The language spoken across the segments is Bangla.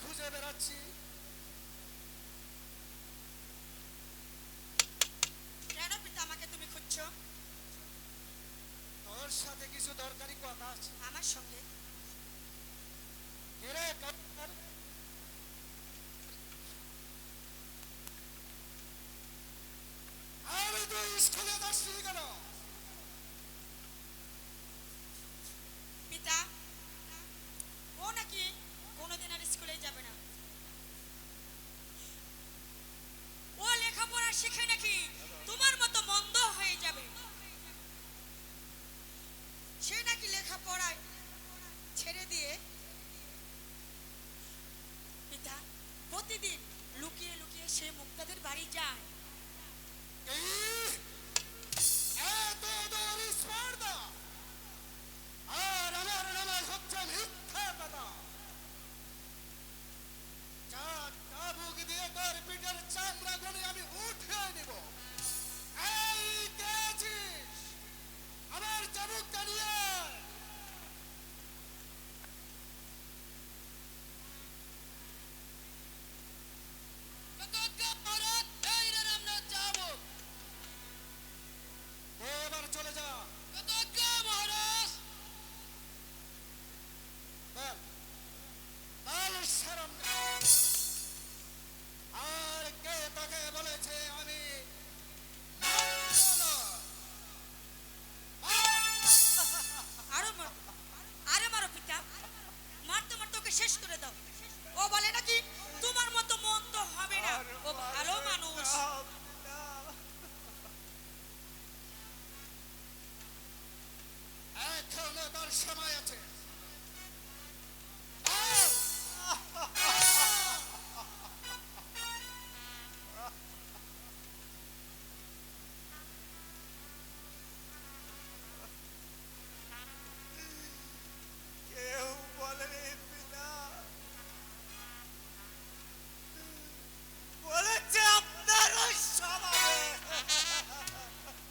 খুঁজে বেড়াচ্ছি। কেন পিতা আমাকে তুমি খুঁজছো? তোর সাথে কিছু দরকারি কথা আছে আমার সঙ্গে? কিরে কার? আমি তো স্কুলে যাচ্ছি কেন? পিতা, ও নাকি কোনোদিন আর স্কুলে যাবে না। ও লেখাপড়া শিখে নাকি তোমার মতো মন্দ হয়ে যাবে। সে নাকি লেখাপড়ায় ছেড়ে দিয়ে পিতা প্রতিদিন লুকিয়ে লুকিয়ে সে মুক্তাদের বাড়ি যায়। এত তোর স্পর্ধা! আর আমার নামে হচ্ছে মিথ্যা কথা। যা চাবুক দিয়ে তোর পিঠের চামড়া গুলি আমি উঠিয়ে নিব। এই কে আছিস? আমার চাবুকটা নিয়ে আয়। এবার চলে যা। বল, বল শরম কর। আর কে তোকে বলেছে আমি মানব নই? আরো মারো, আরে মারো পিতা, মারতে মারতে ওকে শেষ করে দাও। ও বলে নাকি তোমার মতো মন্দ হবে না, ও ভালো মানুষ। এখনো তোর সময় আছে। কেউ বলেনি পিতা, বলেছে আপনার ওই স্বভাবে।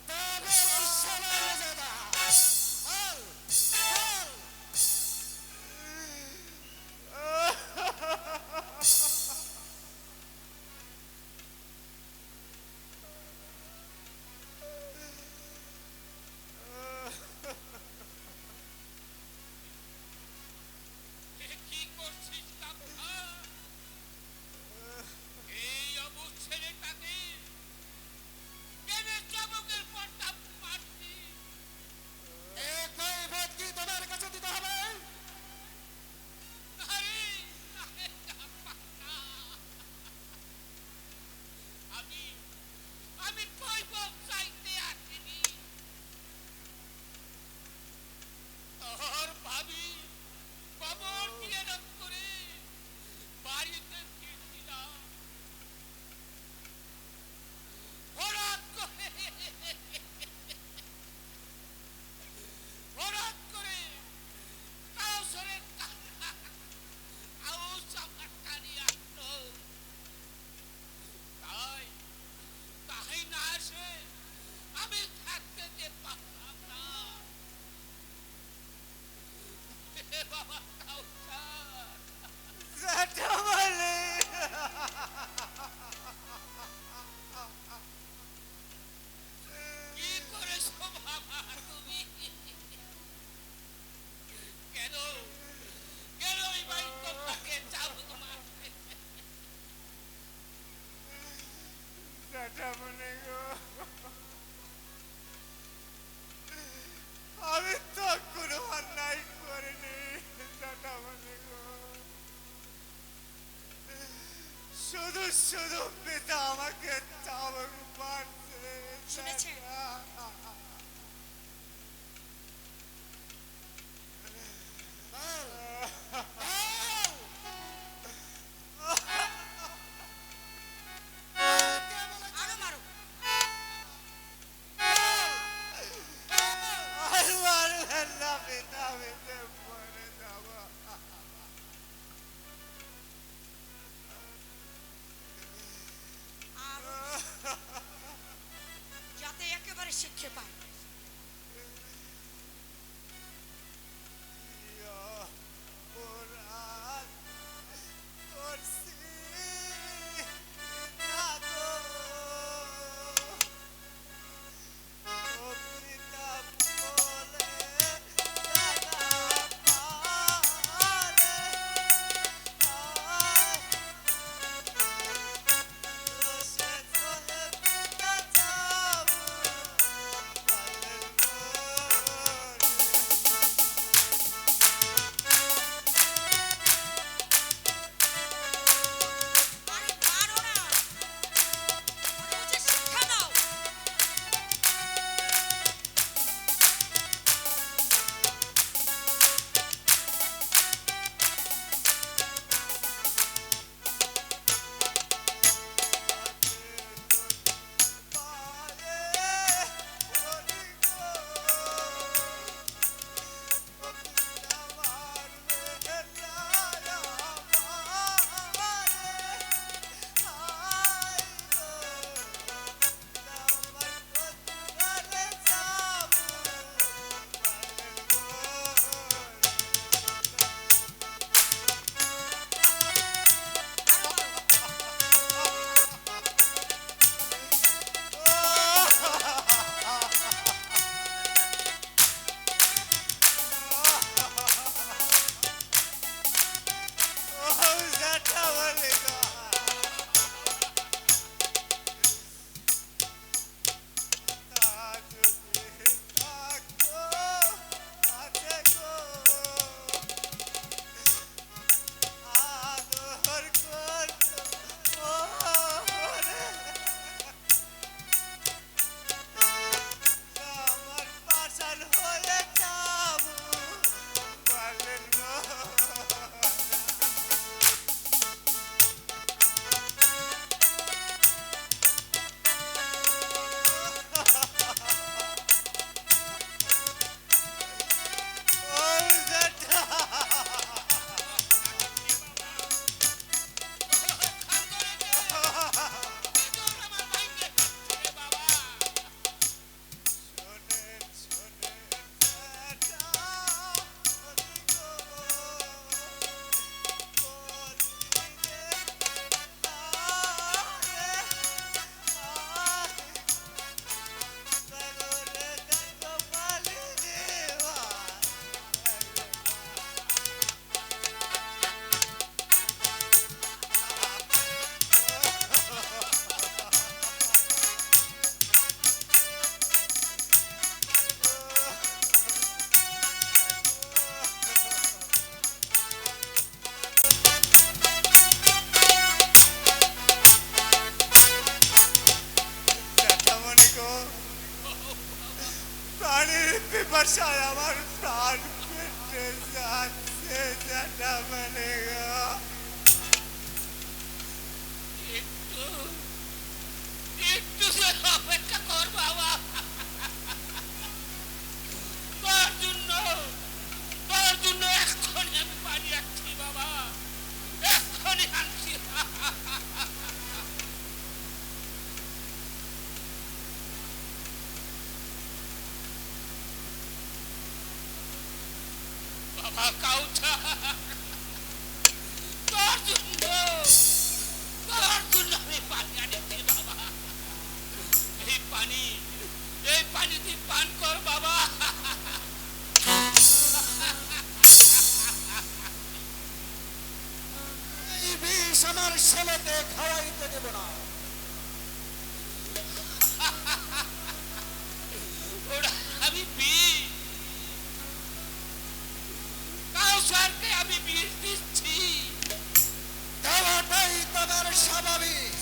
তবে ওই সময় মর্যাদা। বল, বল। কি করছিস কাকা? এই অবুঝ ছেলেটাকে কেন চাবুকের পর্দা মারছিস? এ কৈফিয়ত কি তোমার কাছে দিতে হবে? আরে, আরে কাকা, আমি আমি কৈফিয়ত চাইতে আসিনি। তোর ভাবি কবর দিয়ে করে বাড়িতে ফিরছিলাম। হঠাৎ করে হঠাৎ করে কাউসরের কাকা আউস আমার টানি আসলো। তাই তাই না আসে আমি থাকতে যে পারলাম না। এ বাবা কাউসার, জ্যাঠামশাই, কি করেছো বাবা তুমি? কেন কেন ওই বাড়িতে তাকে চাবুক মারতে? জ্যাঠামশাই গো, আমি তো কোনো অন্যায় করিনি। জ্যাঠামশাই গো, শুধু শুধু পিতা আমাকে চাবুক মারছে। শুনেছেন? বল, বল। কে বলেছে? আরো মারো। আর মারবেন না পিতা, আমি যে মরে যাব। আরো যাতে একেবারে শিক্ষে পায়। অপরাধ ভাষায় আমার প্রাণ কেটে যাচ্ছে জ্যাঠামণি গো। একটু একটু যে অপেক্ষা কর বাবা, তোর জন্য এক্ষুনি আমি পানি আনছি বাবা, এক্ষুনি আনছি। বাবা কাউছা, তোর জন্য আমি পানি আনছি বাবা। এই পানি তুই পান কর বাবা। এই বিষ আমার ছেলেকে খাওয়াইতে দেব না। ওরা আমি বিষ, কাউসারকে আমি বিষ দিচ্ছি। দেওয়াটাই তোমার স্বাভাবিক,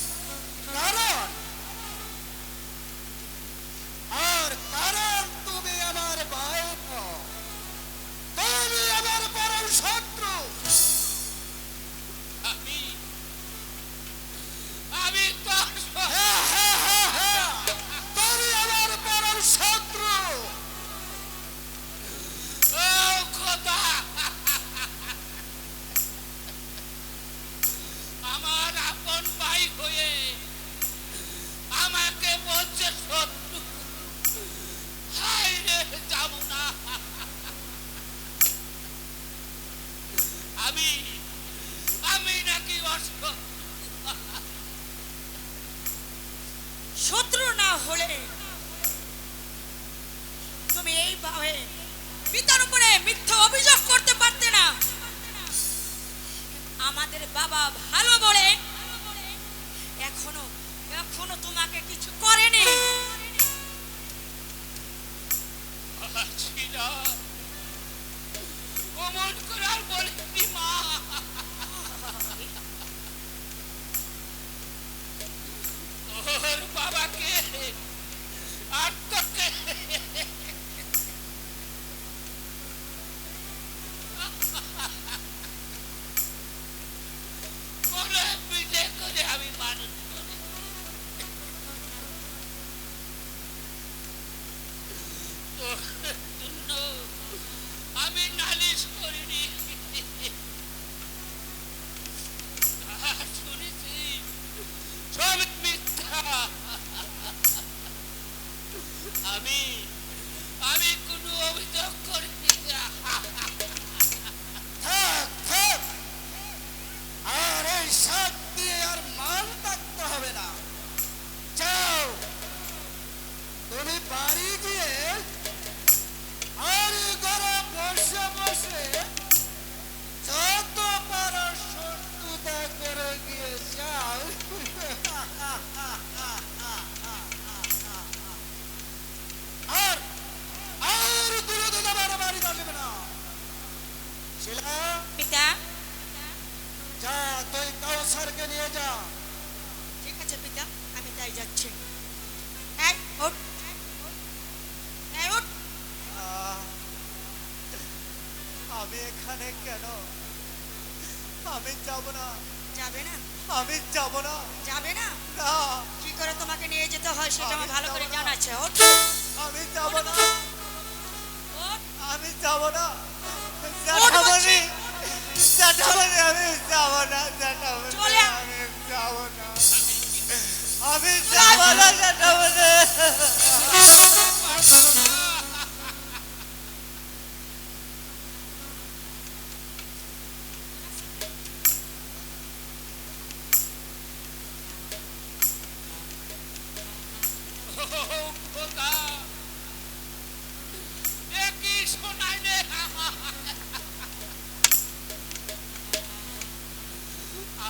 কারণ তুমি আমার ভাই, তুমি আমার পরম শত্রু। আমি তোর তুমি আমার পরম শত্রু। ও খোদা, আমার আপন ভাই হয়ে আমাকে বলছে শত্রু। হায় রে, যাব না। আমি নাকি শত্রু না হলে তুমি এইভাবে পিতার উপরে মিথ্যা অভিযোগ করতে পারতে না। আমাদের বাবা ভালো বলে এখনো তোমাকে কিছু করেনি। অমন করে আর বলিনি মা। তোর বাবাকে আর তোকে করে বিয়ে করে আমি মানুষ করি। তোর জন্য আমি নালিশ করিনি। শুনেছি সব মিথ্যা। আমি কোনো অভিযোগ করিনি। থাক, থাক। আর এই সাত দিয়ে আর মান থাকতে হবে না। যাও, তুমি বাড়ি গিয়ে আর ঘরে বসে বসে যত পারো শত্রুতা করে গিয়ে যাও। আর আর দুরুদ আমার বাড়ি আসবে না। শিলা, পিতা, যা তুই কাউসারকে নিয়ে যা। ঠিক আছে পিতা, আমি তাই যাচ্ছি। এই ওঠ, এই ওঠ। আমি এখানে কেন? আমি যাব না। যাবে না? আমি যাব না। যাবে না? না, কি করে তোমাকে নিয়ে যেতে হয় সেটা আমার ভালো করে জানা আছে। ওঠ, আমি যাব না। ওঠ। আমি যাব না জ্যাঠামণি, জ্যাঠামণি, আমি যাব না জ্যাঠামণি, চলে আয়। আমি যাব না, আমি যাব না জ্যাঠামণি। খোদা, এ কি শোনাই রে আমার।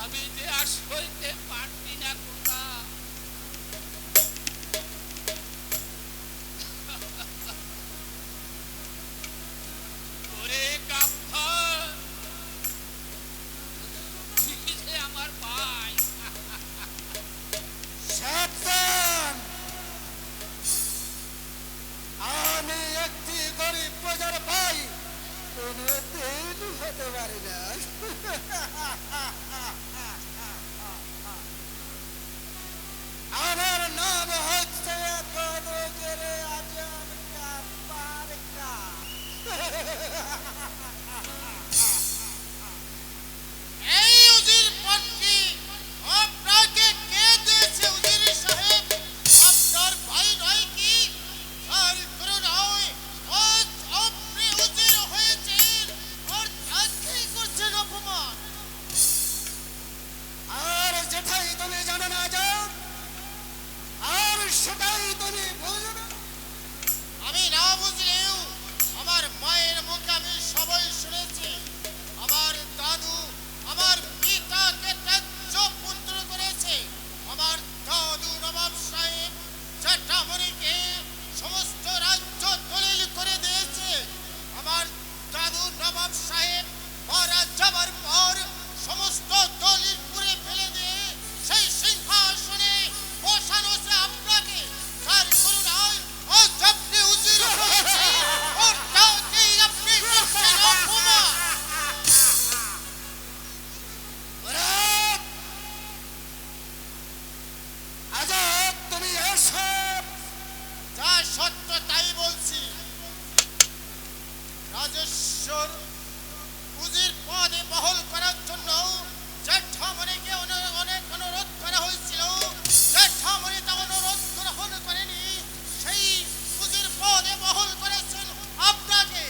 আমি যে আর সইতে পারছি না খোদা। হতে পারি না। আমার নাম হচ্ছে গণকের আজম কাপারকা। এই উজির পট্টি আপনাকে কে দিয়েছে উজির সাহেব? আপনার ভাই নয় কি? আর কোনো নয়, আজ আপনি উজির হয়েছেন আর তাকে করছেন অপমান। আর যেটাই তুমি জানো না যাও, আর সেটাই তুমি বুঝো না। আমি না বুঝলেও আমার মায়ের মুখে আমি সবাই শুনেছি। আমার দাদু আমার পিতাকে ত্যায্য পুত্র করেছে। আমার দাদু নবাব সাহেব জেঠামণিকে সমস্ত রাজ্য দলিল করে দিয়েছে। আমার দাদু নবাব সাহেব মারা যাবার পর সমস্ত দলিল পুড়ে ফেলে দিয়ে সেই সিংহাসনে বসানো হচ্ছে আপনাকে। তার করুণায় আজ আপনি উজির হয়েছেন আর তাকেই আপনি করছেন অপমান। ওরা আজাদ, তুমি এসব যা সত্য তাই বলছি। রাজেশ্বর উজির পদে বহাল করার জন্য জেঠামণিকে অনেক অনুরোধ করা হয়েছিল। জেঠামণি তা অনুরোধ গ্রহণ করেনি। সেই উজির পদে বহাল করেছেন আপনাকে।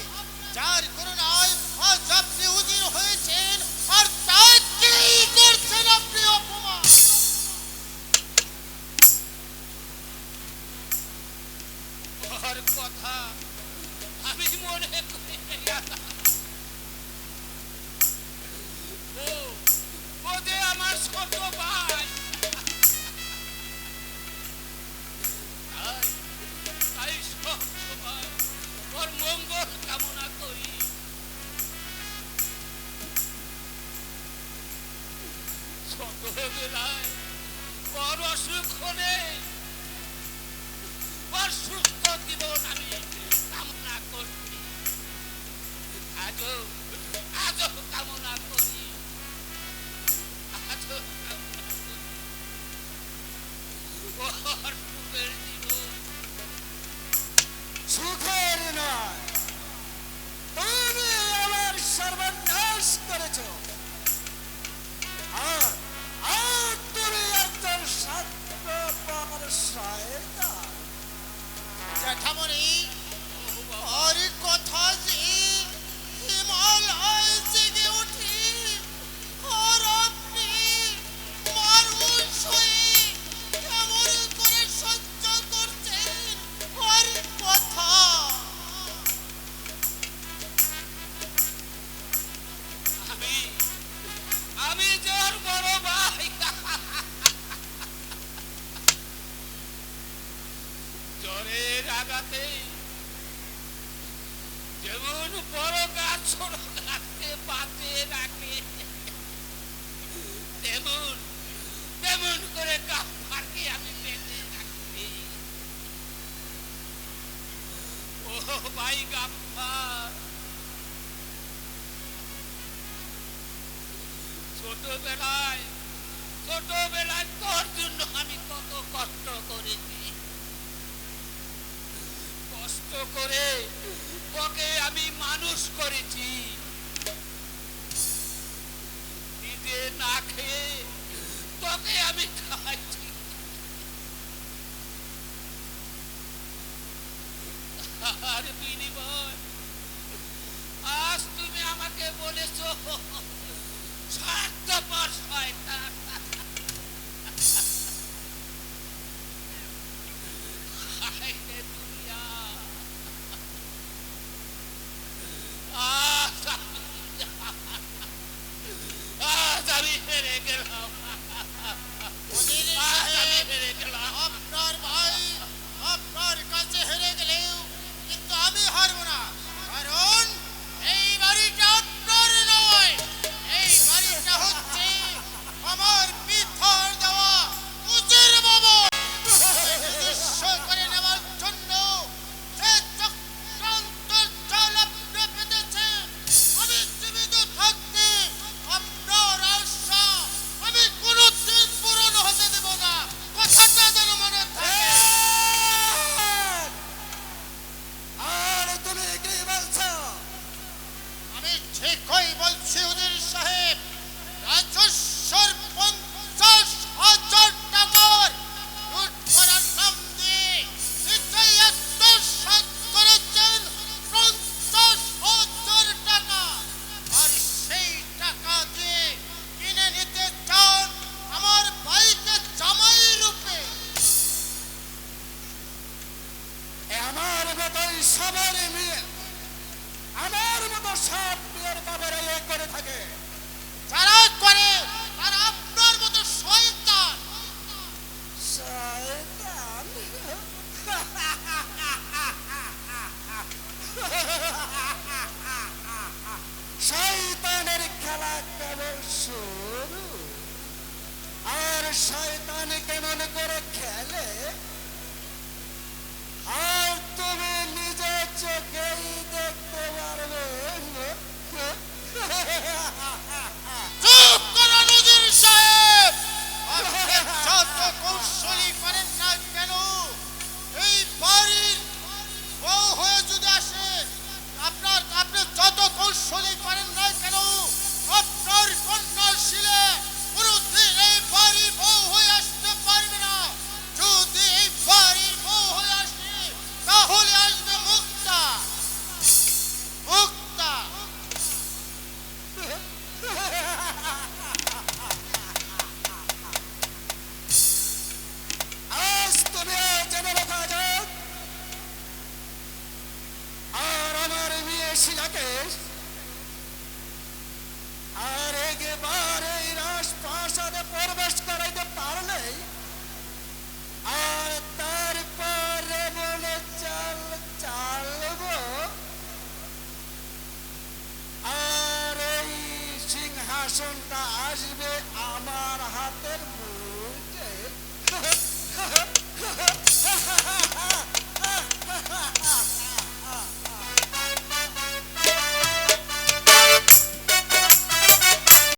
যার করুণায় আজ আপনি উজির হয়েছেন আর তাকেই করছেন আপনি অপমান। ওর কথা আমি মনে করি না। ও যে আমার ছোট ভাই। তাই সব সময় ওর মঙ্গল কামনা করি। ছোটবেলায় ওর অসুখ হলে ওর সুস্থ জীবন আমি কামনা করছি। আজও কামনা করি। আজও কামনা করি ওর সুখের জীবন। সুখের নয়, তুমি আমার সর্বনাশ করেছ। আর আর তুমি একজন স্বার্থপর শয়তান। জেঠামণি আর কথা যে হিমালয় জেগে ওঠে আর আপনি মানুষ হয়ে কেমন করে সহ্য করছেন আর কথা। আমি তোর বড় ভাই। জ্বরের আঘাতে যেমন বড় গাছ ছোট গাছকে বাঁধে রাখে, তেমন করে গাফফারকে আমি বেঁধে রাখি। ও ভাই গাফফার, ছোটবেলায় তোর জন্য আমি কত কষ্ট করেছি। কষ্ট করে তোকে আমি মানুষ করেছি। নিজে না খেয়ে তোকে আমি খাইছি। আর বিনিময় আজ তুমি আমাকে বলেছো স্বার্থপর শয়তান। হায় রে দুনিয়া, আজ আমি হেরে গেলাম। উজির সব বিয়ের বাবারা এ করে থাকে। যারা করে তারা আপনার মতো শয়তান। শয়তান শয়তানের খেলা কেবল শুরু। আর শয়তান কেমন করে খেলে আর তুমি নিজের চোখেই দেখতে পারবে। চুপ করুন হুজুর সাহেব, আপনি যত কৌশলী পারেন না কেন, এই বাড়ির বউ হয়ে যদি আসে, আপনি যত কৌশলী পারেন না কেন, আপনার কন্যাশীলে কোনোদিন এই বাড়ির বউ হয়ে আসতে পারবে না। যদি এই বাড়ির বউ হয়ে আসে তাহলে আসবে মুক্তা। মুক্তা আজ তুমি জেনে রাখা যাক, আর আমার মেয়ে শিলাকে